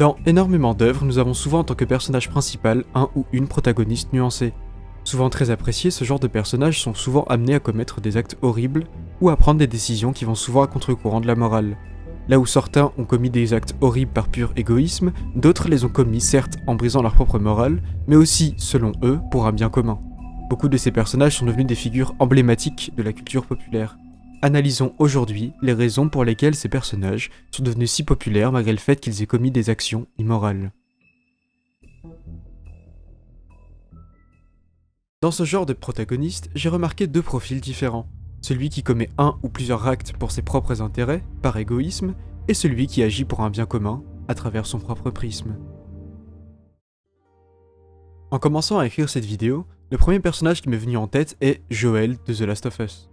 Dans énormément d'œuvres, nous avons souvent en tant que personnage principal un ou une protagoniste nuancée. Souvent très appréciés, ce genre de personnages sont souvent amenés à commettre des actes horribles ou à prendre des décisions qui vont souvent à contre-courant de la morale. Là où certains ont commis des actes horribles par pur égoïsme, d'autres les ont commis certes en brisant leur propre morale, mais aussi, selon eux, pour un bien commun. Beaucoup de ces personnages sont devenus des figures emblématiques de la culture populaire. Analysons aujourd'hui les raisons pour lesquelles ces personnages sont devenus si populaires malgré le fait qu'ils aient commis des actions immorales. Dans ce genre de protagoniste, j'ai remarqué deux profils différents. Celui qui commet un ou plusieurs actes pour ses propres intérêts, par égoïsme, et celui qui agit pour un bien commun, à travers son propre prisme. En commençant à écrire cette vidéo, le premier personnage qui m'est venu en tête est Joel de The Last of Us.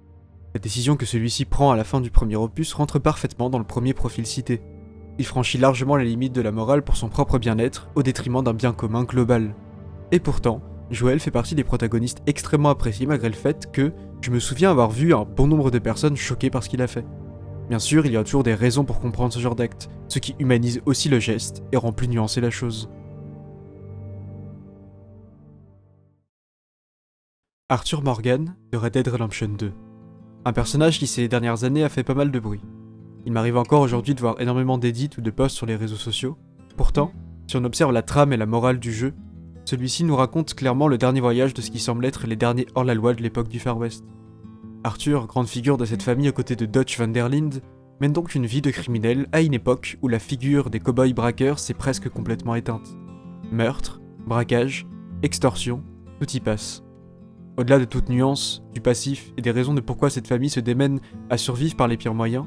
La décision que celui-ci prend à la fin du premier opus rentre parfaitement dans le premier profil cité. Il franchit largement les limites de la morale pour son propre bien-être, au détriment d'un bien commun global. Et pourtant, Joel fait partie des protagonistes extrêmement appréciés malgré le fait que je me souviens avoir vu un bon nombre de personnes choquées par ce qu'il a fait. Bien sûr, il y a toujours des raisons pour comprendre ce genre d'acte, ce qui humanise aussi le geste et rend plus nuancée la chose. Arthur Morgan de Red Dead Redemption 2. Un personnage qui ces dernières années a fait pas mal de bruit. Il m'arrive encore aujourd'hui de voir énormément d'édits ou de posts sur les réseaux sociaux. Pourtant, si on observe la trame et la morale du jeu, celui-ci nous raconte clairement le dernier voyage de ce qui semble être les derniers hors-la-loi de l'époque du Far West. Arthur, grande figure de cette famille aux côtés de Dutch van der Linde, mène donc une vie de criminel à une époque où la figure des cow-boys braqueurs s'est presque complètement éteinte. Meurtre, braquage, extorsion, tout y passe. Au-delà de toute nuance, du passif et des raisons de pourquoi cette famille se démène à survivre par les pires moyens,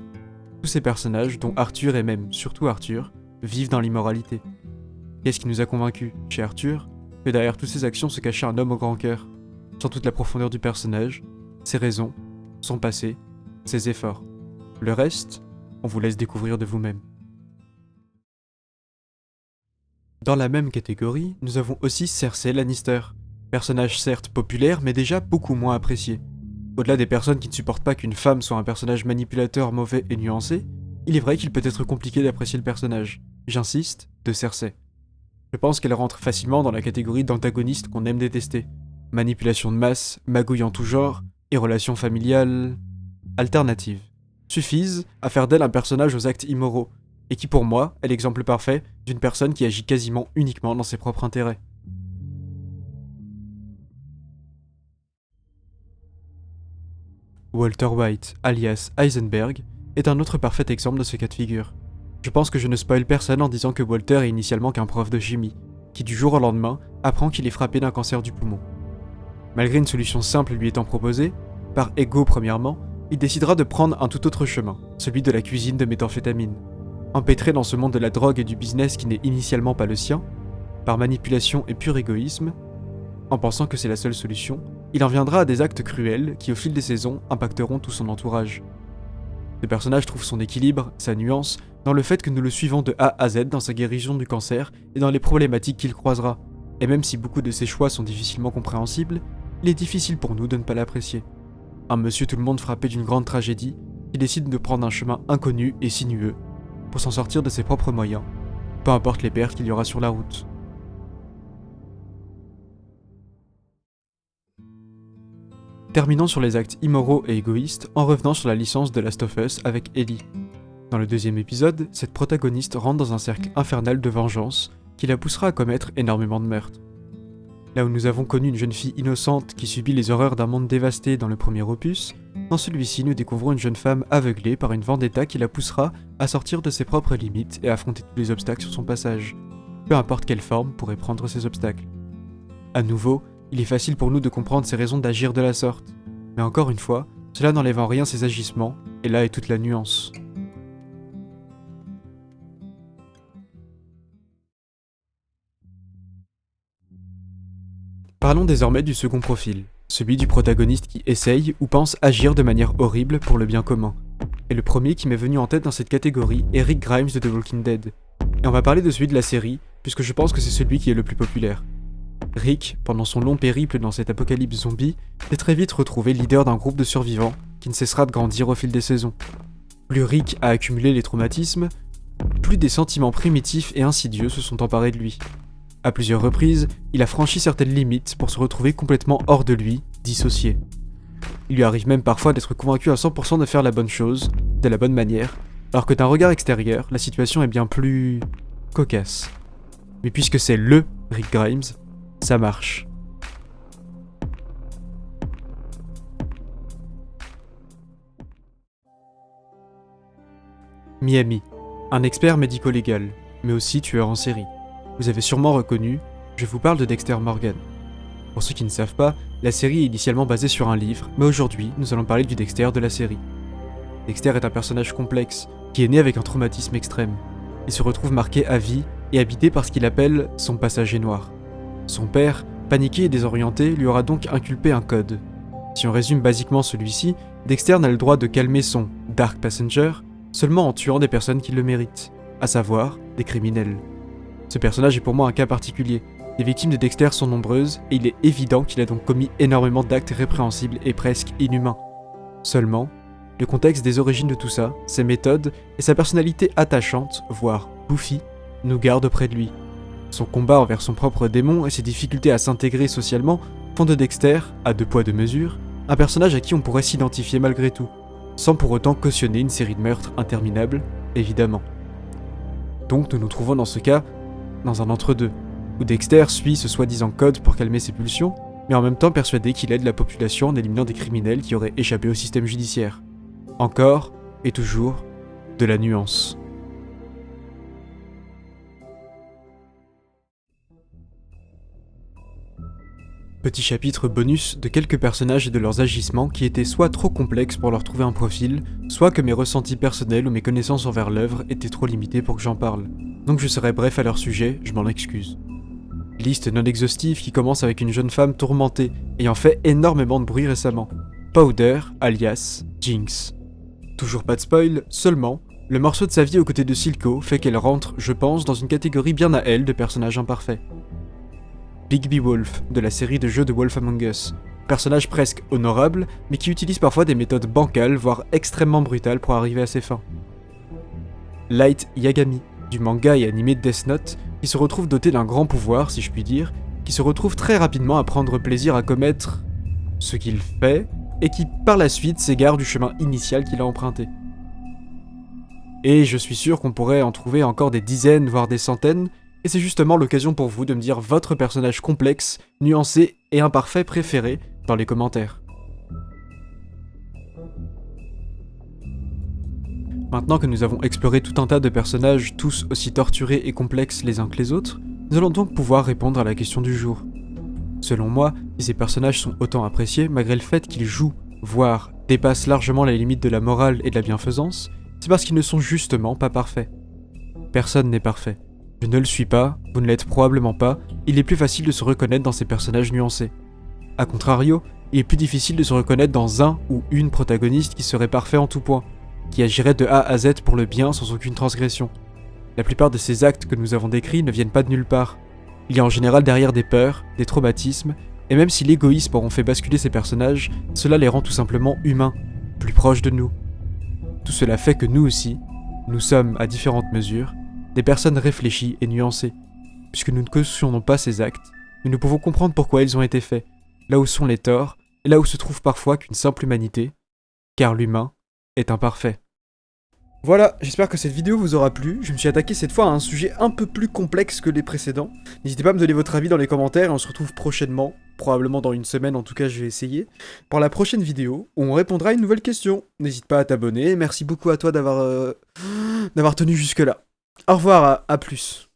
tous ces personnages, dont Arthur et même surtout Arthur, vivent dans l'immoralité. Qu'est-ce qui nous a convaincus, chez Arthur, que derrière toutes ces actions se cachait un homme au grand cœur, sans toute la profondeur du personnage, ses raisons, son passé, ses efforts. Le reste, on vous laisse découvrir de vous-même. Dans la même catégorie, nous avons aussi Cersei Lannister, personnage certes populaire mais déjà beaucoup moins apprécié. Au-delà des personnes qui ne supportent pas qu'une femme soit un personnage manipulateur, mauvais et nuancé, il est vrai qu'il peut être compliqué d'apprécier le personnage, j'insiste, de Cersei. Je pense qu'elle rentre facilement dans la catégorie d'antagoniste qu'on aime détester. Manipulation de masse, magouille en tout genre, et relations familiales alternatives suffisent à faire d'elle un personnage aux actes immoraux, et qui pour moi est l'exemple parfait d'une personne qui agit quasiment uniquement dans ses propres intérêts. Walter White, alias Heisenberg, est un autre parfait exemple de ce cas de figure. Je pense que je ne spoil personne en disant que Walter est initialement qu'un prof de chimie, qui du jour au lendemain apprend qu'il est frappé d'un cancer du poumon. Malgré une solution simple lui étant proposée, par ego premièrement, il décidera de prendre un tout autre chemin, celui de la cuisine de méthamphétamine. Empêtré dans ce monde de la drogue et du business qui n'est initialement pas le sien, par manipulation et pur égoïsme, en pensant que c'est la seule solution, il en viendra à des actes cruels qui au fil des saisons impacteront tout son entourage. Le personnage trouve son équilibre, sa nuance, dans le fait que nous le suivons de A à Z dans sa guérison du cancer et dans les problématiques qu'il croisera, et même si beaucoup de ses choix sont difficilement compréhensibles, il est difficile pour nous de ne pas l'apprécier. Un monsieur tout le monde frappé d'une grande tragédie, qui décide de prendre un chemin inconnu et sinueux, pour s'en sortir de ses propres moyens, peu importe les pertes qu'il y aura sur la route. Terminons sur les actes immoraux et égoïstes en revenant sur la licence de Last of Us avec Ellie. Dans le deuxième épisode, cette protagoniste rentre dans un cercle infernal de vengeance qui la poussera à commettre énormément de meurtres. Là où nous avons connu une jeune fille innocente qui subit les horreurs d'un monde dévasté dans le premier opus, dans celui-ci nous découvrons une jeune femme aveuglée par une vendetta qui la poussera à sortir de ses propres limites et à affronter tous les obstacles sur son passage, peu importe quelle forme pourrait prendre ces obstacles. À nouveau, il est facile pour nous de comprendre ses raisons d'agir de la sorte, mais encore une fois, cela n'enlève en rien ses agissements, et là est toute la nuance. Parlons désormais du second profil, celui du protagoniste qui essaye ou pense agir de manière horrible pour le bien commun. Et le premier qui m'est venu en tête dans cette catégorie est Rick Grimes de The Walking Dead. Et on va parler de celui de la série, puisque je pense que c'est celui qui est le plus populaire. Rick, pendant son long périple dans cet apocalypse zombie, est très vite retrouvé leader d'un groupe de survivants qui ne cessera de grandir au fil des saisons. Plus Rick a accumulé les traumatismes, plus des sentiments primitifs et insidieux se sont emparés de lui. À plusieurs reprises, il a franchi certaines limites pour se retrouver complètement hors de lui, dissocié. Il lui arrive même parfois d'être convaincu à 100% de faire la bonne chose, de la bonne manière, alors que d'un regard extérieur, la situation est bien plus cocasse. Mais puisque c'est LE Rick Grimes, ça marche. Miami, un expert médico-légal, mais aussi tueur en série. Vous avez sûrement reconnu, je vous parle de Dexter Morgan. Pour ceux qui ne savent pas, la série est initialement basée sur un livre, mais aujourd'hui, nous allons parler du Dexter de la série. Dexter est un personnage complexe, qui est né avec un traumatisme extrême. Il se retrouve marqué à vie et habité par ce qu'il appelle son passager noir. Son père, paniqué et désorienté, lui aura donc inculpé un code. Si on résume basiquement celui-ci, Dexter n'a le droit de calmer son Dark Passenger seulement en tuant des personnes qui le méritent, à savoir des criminels. Ce personnage est pour moi un cas particulier. Les victimes de Dexter sont nombreuses et il est évident qu'il a donc commis énormément d'actes répréhensibles et presque inhumains. Seulement, le contexte des origines de tout ça, ses méthodes et sa personnalité attachante, voire goofy, nous gardent auprès de lui. Son combat envers son propre démon et ses difficultés à s'intégrer socialement font de Dexter, à 2 poids 2 mesures, un personnage à qui on pourrait s'identifier malgré tout, sans pour autant cautionner une série de meurtres interminables, évidemment. Donc nous nous trouvons dans ce cas dans un entre-deux, où Dexter suit ce soi-disant code pour calmer ses pulsions, mais en même temps persuadé qu'il aide la population en éliminant des criminels qui auraient échappé au système judiciaire. Encore, et toujours, de la nuance. Petit chapitre bonus de quelques personnages et de leurs agissements qui étaient soit trop complexes pour leur trouver un profil, soit que mes ressentis personnels ou mes connaissances envers l'œuvre étaient trop limitées pour que j'en parle. Donc je serai bref à leur sujet, je m'en excuse. Liste non exhaustive qui commence avec une jeune femme tourmentée, ayant fait énormément de bruit récemment. Powder, alias Jinx. Toujours pas de spoil, seulement, le morceau de sa vie aux côtés de Silco fait qu'elle rentre, je pense, dans une catégorie bien à elle de personnages imparfaits. Bigby Wolf, de la série de jeux de Wolf Among Us. Personnage presque honorable, mais qui utilise parfois des méthodes bancales, voire extrêmement brutales pour arriver à ses fins. Light Yagami, du manga et animé Death Note, qui se retrouve doté d'un grand pouvoir, si je puis dire, qui se retrouve très rapidement à prendre plaisir à commettre ce qu'il fait, et qui par la suite s'égare du chemin initial qu'il a emprunté. Et je suis sûr qu'on pourrait en trouver encore des dizaines, voire des centaines, et c'est justement l'occasion pour vous de me dire votre personnage complexe, nuancé et imparfait préféré dans les commentaires. Maintenant que nous avons exploré tout un tas de personnages tous aussi torturés et complexes les uns que les autres, nous allons donc pouvoir répondre à la question du jour. Selon moi, si ces personnages sont autant appréciés malgré le fait qu'ils jouent, voire dépassent largement les limites de la morale et de la bienfaisance, c'est parce qu'ils ne sont justement pas parfaits. Personne n'est parfait. Je ne le suis pas, vous ne l'êtes probablement pas, il est plus facile de se reconnaître dans ces personnages nuancés. A contrario, il est plus difficile de se reconnaître dans un ou une protagoniste qui serait parfait en tout point, qui agirait de A à Z pour le bien sans aucune transgression. La plupart de ces actes que nous avons décrits ne viennent pas de nulle part. Il y a en général derrière des peurs, des traumatismes, et même si l'égoïsme auront fait basculer ces personnages, cela les rend tout simplement humains, plus proches de nous. Tout cela fait que nous aussi, nous sommes, à différentes mesures, des personnes réfléchies et nuancées. Puisque nous ne cautionnons pas ces actes, mais nous pouvons comprendre pourquoi ils ont été faits, là où sont les torts, et là où se trouve parfois qu'une simple humanité, car l'humain est imparfait. Voilà, j'espère que cette vidéo vous aura plu. Je me suis attaqué cette fois à un sujet un peu plus complexe que les précédents. N'hésitez pas à me donner votre avis dans les commentaires et on se retrouve prochainement, probablement dans une semaine, en tout cas je vais essayer, pour la prochaine vidéo où on répondra à une nouvelle question. N'hésite pas à t'abonner, merci beaucoup à toi d'avoir tenu jusque là. Au revoir, à plus.